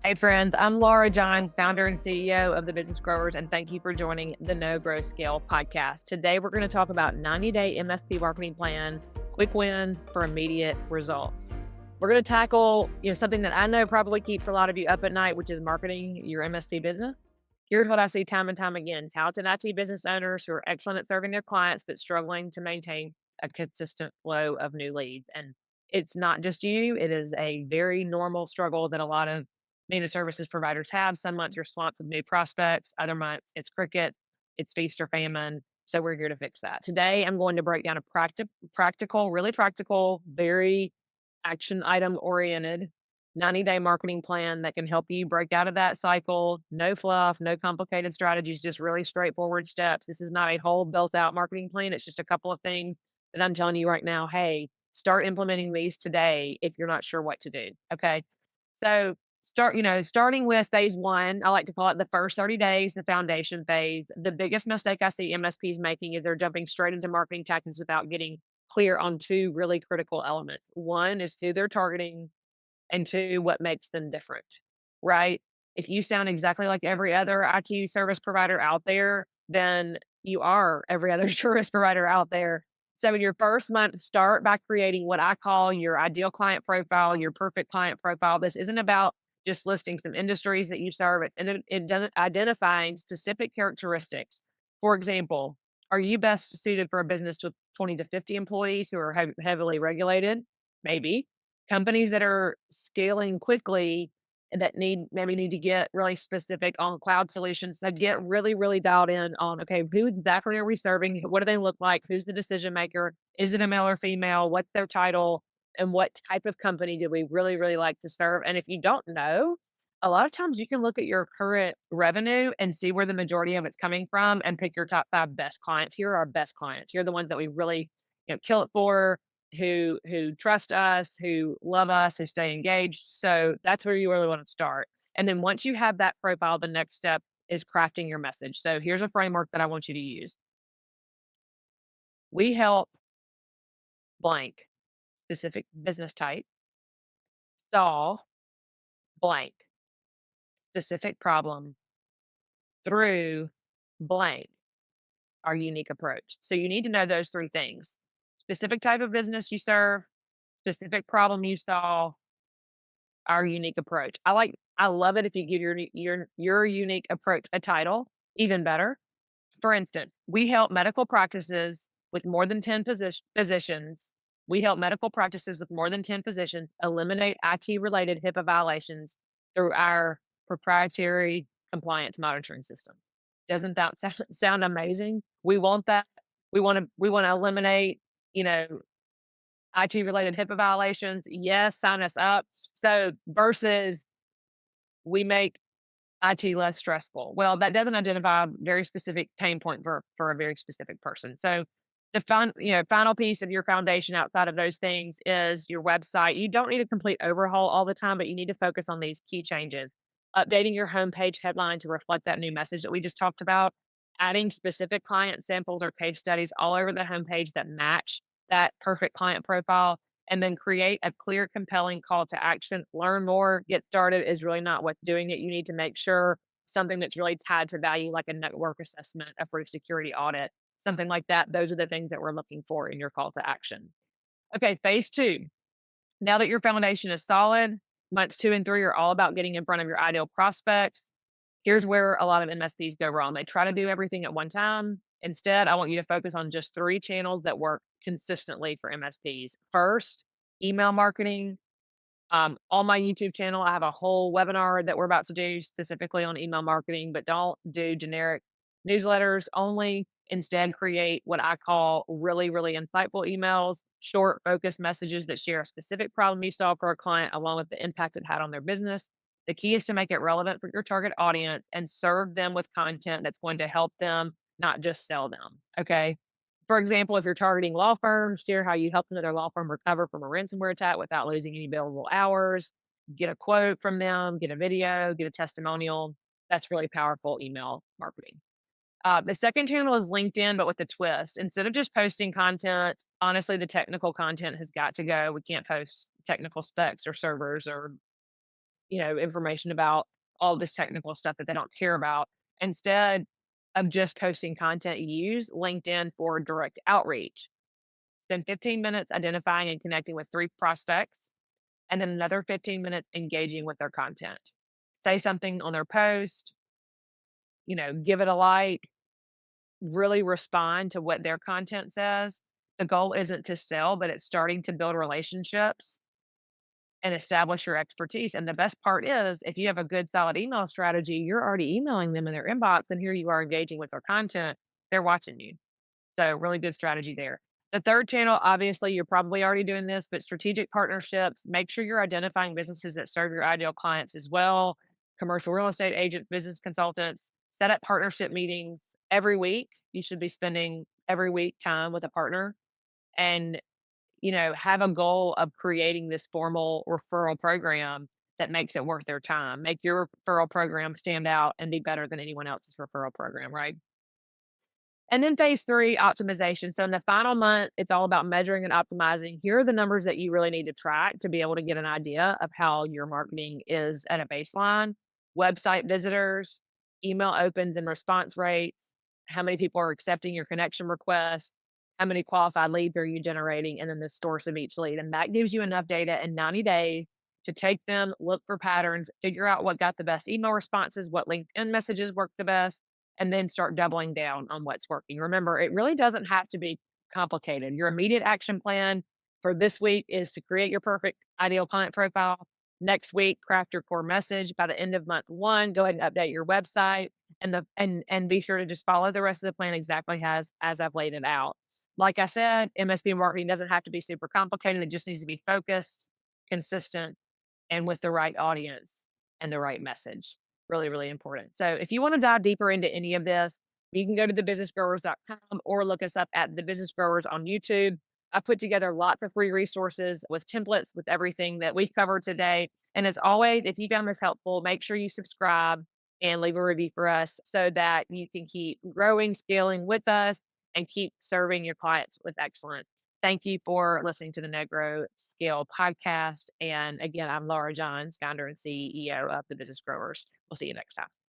Hey friends, I'm Laura Johns, founder and CEO of the Business Growers, and thank you for joining the No Grow Scale podcast. Today we're going to talk about 90-day MSP marketing plan, quick wins for immediate results. We're going to tackle, something that I know probably keeps a lot of you up at night, which is marketing your MSP business. Here's what I see time and time again: talented IT business owners who are excellent at serving their clients, but struggling to maintain a consistent flow of new leads. And it's not just you, it is a very normal struggle that a lot of managed services providers have. Some months you're swamped with new prospects, other months it's cricket, it's feast or famine. So we're here to fix that. Today, I'm going to break down a really practical, very action item oriented 90-day marketing plan that can help you break out of that cycle. No fluff, no complicated strategies, just really straightforward steps. This is not a whole built out marketing plan. It's just a couple of things that I'm telling you right now. Hey, start implementing these today if you're not sure what to do. Okay. So starting with phase one, I like to call it the first 30 days, the foundation phase. The biggest mistake I see MSPs making is they're jumping straight into marketing tactics without getting clear on two really critical elements. One is who they're targeting, and two, what makes them different, right? If you sound exactly like every other IT service provider out there, then you are every other service provider out there. So in your first month, start by creating what I call your ideal client profile, your perfect client profile. This isn't about just listing some industries that you serve. It's identifying specific characteristics. For example, are you best suited for a business with 20 to 50 employees who are heavily regulated? Maybe. Companies that are scaling quickly and that need to get really specific on cloud solutions, that get really, really dialed in on, okay, who exactly are we serving? What do they look like? Who's the decision maker? Is it a male or female? What's their title? And what type of company do we really, really like to serve? And if you don't know, a lot of times you can look at your current revenue and see where the majority of it's coming from and pick your top 5 best clients. Here are our best clients. Here are the ones that we really, kill it for, who trust us, who love us, who stay engaged. So that's where you really want to start. And then once you have that profile, the next step is crafting your message. So here's a framework that I want you to use. We help blank specific business type solve blank specific problem through blank our unique approach. So you need to know those three things: specific type of business you serve, specific problem you solve, our unique approach. I love it if you give your unique approach a title, even better. For instance, we help medical practices with more than 10 positions. We help medical practices with more than 10 positions eliminate IT related HIPAA violations through our proprietary compliance monitoring system. Doesn't that sound amazing? We want that. We want to eliminate, you know, IT related HIPAA violations. Yes, sign us up. So versus we make IT less stressful. Well, that doesn't identify a very specific pain point for a very specific person. So the final piece of your foundation outside of those things is your website. You don't need a complete overhaul all the time, but you need to focus on these key changes. Updating your homepage headline to reflect that new message that we just talked about, adding specific client samples or case studies all over the homepage that match that perfect client profile, and then create a clear, compelling call to action. Learn more, get started is really not what's doing it. You need to make sure something that's really tied to value, like a network assessment, a free security audit, something like that. Those are the things that we're looking for in your call to action. Okay, phase two. Now that your foundation is solid, months 2 and 3 are all about getting in front of your ideal prospects. Here's where a lot of MSPs go wrong. They try to do everything at one time. Instead, I want you to focus on just 3 channels that work consistently for MSPs. First, email marketing. On my YouTube channel, I have a whole webinar that we're about to do specifically on email marketing, but don't do generic newsletters only. Instead, create what I call really, really insightful emails, short, focused messages that share a specific problem you solve for a client along with the impact it had on their business. The key is to make it relevant for your target audience and serve them with content that's going to help them, not just sell them. Okay. For example, if you're targeting law firms, share how you helped another law firm recover from a ransomware attack without losing any billable hours. Get a quote from them, get a video, get a testimonial. That's really powerful email marketing. The second channel is LinkedIn, but with a twist. Instead of just posting content, honestly, the technical content has got to go. We can't post technical specs or servers or information about all this technical stuff that they don't care about. Instead of just posting content, use LinkedIn for direct outreach. Spend 15 minutes identifying and connecting with 3 prospects, and then another 15 minutes engaging with their content. Say something on their post, give it a like, really respond to what their content says. The goal isn't to sell, but it's starting to build relationships and establish your expertise. And the best part is, if you have a good, solid email strategy, you're already emailing them in their inbox, and here you are engaging with their content. They're watching you. So, really good strategy there. The third channel, obviously, you're probably already doing this, but strategic partnerships. Make sure you're identifying businesses that serve your ideal clients as well. Commercial real estate agents, business consultants. Set up partnership meetings every week. You should be spending every week time with a partner, and have a goal of creating this formal referral program that makes it worth their time. Make your referral program stand out and be better than anyone else's referral program, right? And then phase 3, optimization. So in the final month, it's all about measuring and optimizing. Here are the numbers that you really need to track to be able to get an idea of how your marketing is at a baseline. Website visitors, email opens and response rates, how many people are accepting your connection request, how many qualified leads are you generating, and then the source of each lead. And that gives you enough data in 90 days to take them, look for patterns, figure out what got the best email responses, what LinkedIn messages work the best, and then start doubling down on what's working. Remember, it really doesn't have to be complicated. Your immediate action plan for this week is to create your perfect ideal client profile. Next week, craft your core message. By the end of month 1, go ahead and update your website, and be sure to just follow the rest of the plan exactly as I've laid it out. Like I said, MSP marketing doesn't have to be super complicated. It just needs to be focused, consistent, and with the right audience and the right message. Really, really important. So if you want to dive deeper into any of this, you can go to thebusinessgrowers.com or look us up at The Business Growers on YouTube. I put together lots of free resources with templates, with everything that we've covered today. And as always, if you found this helpful, make sure you subscribe and leave a review for us so that you can keep growing, scaling with us, and keep serving your clients with excellence. Thank you for listening to the No Grow Scale podcast. And again, I'm Laura Johns, founder and CEO of The Business Growers. We'll see you next time.